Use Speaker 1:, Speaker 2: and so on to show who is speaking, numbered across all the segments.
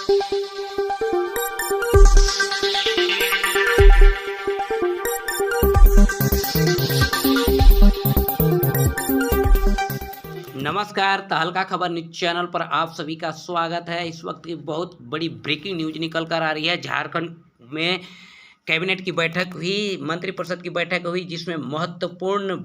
Speaker 1: नमस्कार, तहलका खबर न्यूज चैनल पर आप सभी का स्वागत है। इस वक्त की बहुत बड़ी ब्रेकिंग न्यूज निकल कर आ रही है। झारखंड में कैबिनेट की बैठक हुई, मंत्रिपरिषद की बैठक हुई, जिसमें महत्वपूर्ण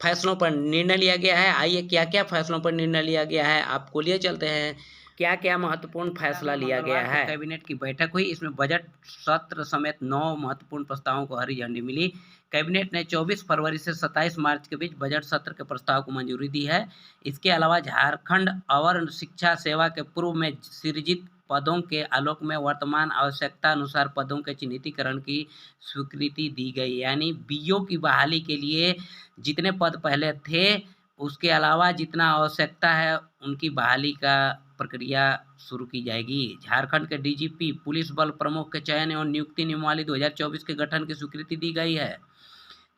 Speaker 1: फैसलों पर निर्णय लिया गया है। आइए क्या क्या फैसलों पर निर्णय लिया गया है आपको लिए चलते हैं। क्या क्या महत्वपूर्ण फैसला लिया गया है। कैबिनेट की बैठक हुई, इसमें बजट सत्र समेत 9 महत्वपूर्ण प्रस्तावों को हरी झंडी मिली। कैबिनेट ने 24 फरवरी से 27 मार्च के बीच बजट सत्र के प्रस्ताव को मंजूरी दी है। इसके अलावा झारखंड और शिक्षा सेवा के पूर्व में सृजित पदों के आलोक में वर्तमान आवश्यकता अनुसार पदों के चिन्हितीकरण की स्वीकृति दी गई। यानी बीओ की बहाली के लिए जितने पद पहले थे उसके अलावा जितना आवश्यकता है उनकी बहाली का प्रक्रिया शुरू की जाएगी। झारखंड के डीजीपी पुलिस बल प्रमुख के चयन एवं नियुक्ति नियमावली 2024 के गठन की स्वीकृति दी गई है।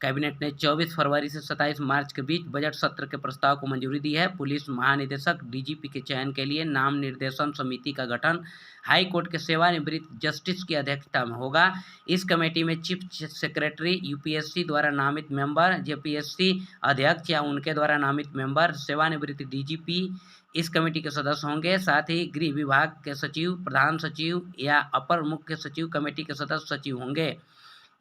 Speaker 1: कैबिनेट ने 24 फरवरी से 27 मार्च के बीच बजट सत्र के प्रस्ताव को मंजूरी दी है। पुलिस महानिदेशक डीजीपी के चयन के लिए नाम निर्देशन समिति का गठन हाई कोर्ट के सेवानिवृत्त जस्टिस की अध्यक्षता में होगा। इस कमेटी में चीफ सेक्रेटरी यूपीएससी द्वारा नामित मेंबर, जेपीएससी अध्यक्ष या उनके द्वारा नामित मेंबर, सेवानिवृत्त डीजीपी इस कमेटी के सदस्य होंगे। साथ ही गृह विभाग के सचिव, प्रधान सचिव या अपर मुख्य सचिव कमेटी के सदस्य सचिव होंगे।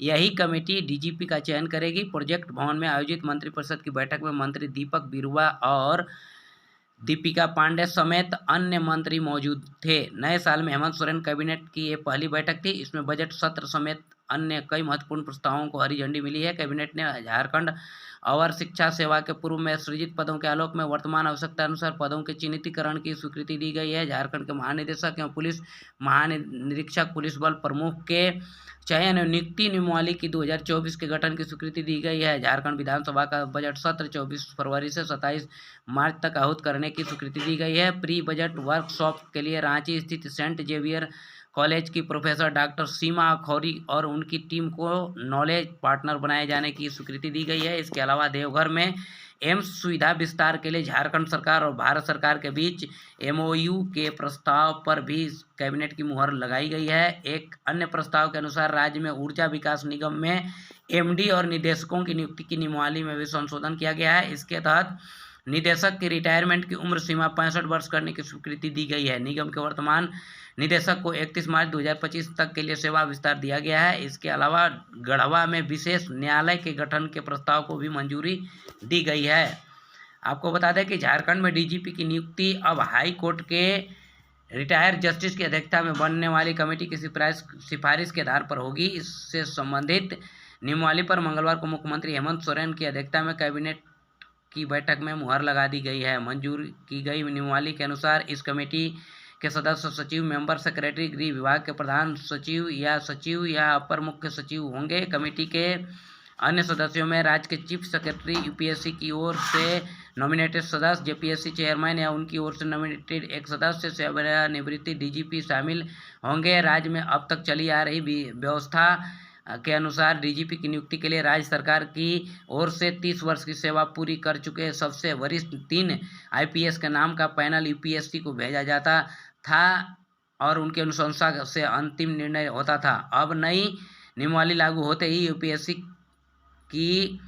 Speaker 1: यही कमेटी डीजीपी का चयन करेगी। प्रोजेक्ट भवन में आयोजित मंत्रिपरिषद की बैठक में मंत्री दीपक बिरुवा और दीपिका पांडे समेत अन्य मंत्री मौजूद थे। नए साल में हेमंत सोरेन कैबिनेट की ये पहली बैठक थी। इसमें बजट सत्र समेत अन्य कई महत्वपूर्ण प्रस्तावों को हरी झंडी मिली है। कैबिनेट ने झारखंड और शिक्षा सेवा के पूर्व में सृजित पदों के आलोक में वर्तमान आवश्यकता अनुसार पदों के चिन्हितीकरण की स्वीकृति दी गई है। झारखंड के महानिदेशक एवं पुलिस महानिरीक्षक, पुलिस बल प्रमुख के चयन एवं नियुक्ति नियमावली की 2024 के गठन की स्वीकृति दी गई है। झारखंड विधानसभा का बजट सत्र 24 फरवरी से 27 मार्च तक आहूत करने की स्वीकृति दी गई है। प्री बजट वर्कशॉप के लिए रांची स्थित सेंट जेवियर कॉलेज की प्रोफेसर डॉक्टर सीमा अखौरी और उनकी टीम को नॉलेज पार्टनर बनाए जाने की स्वीकृति दी गई है। इसके अलावा देवघर में एम्स सुविधा विस्तार के लिए झारखंड सरकार और भारत सरकार के बीच एमओयू के प्रस्ताव पर भी कैबिनेट की मुहर लगाई गई है। एक अन्य प्रस्ताव के अनुसार राज्य में ऊर्जा विकास निगम में एमडी और निदेशकों की नियुक्ति की नियमावली में भी संशोधन किया गया है। इसके तहत निदेशक की रिटायरमेंट की उम्र सीमा 65 वर्ष करने की स्वीकृति दी गई है। निगम के वर्तमान निदेशक को 31 मार्च 2025 तक के लिए सेवा विस्तार दिया गया है। इसके अलावा गढ़वा में विशेष न्यायालय के गठन के प्रस्ताव को भी मंजूरी दी गई है। आपको बता दें कि झारखंड में डीजीपी की नियुक्ति अब हाई कोर्ट के रिटायर्ड जस्टिस की अध्यक्षता में बनने वाली कमेटी की सिफारिश के आधार पर होगी। इससे संबंधित नियमावली पर मंगलवार को मुख्यमंत्री हेमंत सोरेन की अध्यक्षता में कैबिनेट की बैठक में मुहर लगा दी गई है। मंजूर की गई नियमावली के अनुसार इस कमेटी के सदस्य सचिव, मेंबर, सेक्रेटरी, गृह विभाग के प्रधान सचिव या अपर मुख्य सचिव होंगे। कमेटी के अन्य सदस्यों में राज्य के चीफ सेक्रेटरी, यूपीएससी की ओर से नॉमिनेटेड सदस्य, जेपीएससी चेयरमैन या उनकी ओर से नॉमिनेटेड एक सदस्य, सेवानिवृत्त डीजीपी शामिल होंगे। राज्य में अब तक चली आ रही व्यवस्था के अनुसार डीजीपी की नियुक्ति के लिए राज्य सरकार की ओर से 30 वर्ष की सेवा पूरी कर चुके सबसे वरिष्ठ 3 आईपीएस के नाम का पैनल यूपीएससी को भेजा जाता था और उनकी अनुशंसा से अंतिम निर्णय होता था। अब नई नियमावली लागू होते ही यूपीएससी की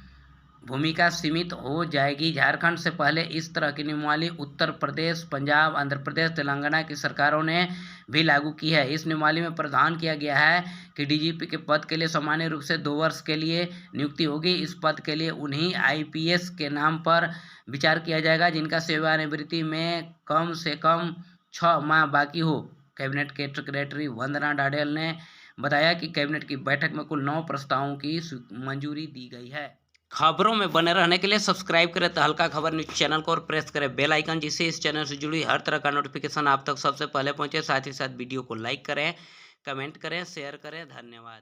Speaker 1: भूमिका सीमित हो जाएगी। झारखंड से पहले इस तरह की नियमावली उत्तर प्रदेश, पंजाब, आंध्र प्रदेश, तेलंगाना की सरकारों ने भी लागू की है। इस नियमावली में प्रावधान किया गया है कि डीजीपी के पद के लिए सामान्य रूप से 2 वर्ष के लिए नियुक्ति होगी। इस पद के लिए उन्हीं आईपीएस के नाम पर विचार किया जाएगा जिनका सेवानिवृत्ति में कम से कम 6 माह बाकी हो। कैबिनेट के सेक्रेटरी वंदना डाडेल ने बताया कि कैबिनेट की बैठक में कुल 9 प्रस्तावों की मंजूरी दी गई है। खबरों में बने रहने के लिए सब्सक्राइब करें तहलका खबर न्यूज चैनल को और प्रेस करें बेल आइकन, जिससे इस चैनल से जुड़ी हर तरह का नोटिफिकेशन आप तक सबसे पहले पहुंचे। साथ ही साथ वीडियो को लाइक करें, कमेंट करें, शेयर करें। धन्यवाद।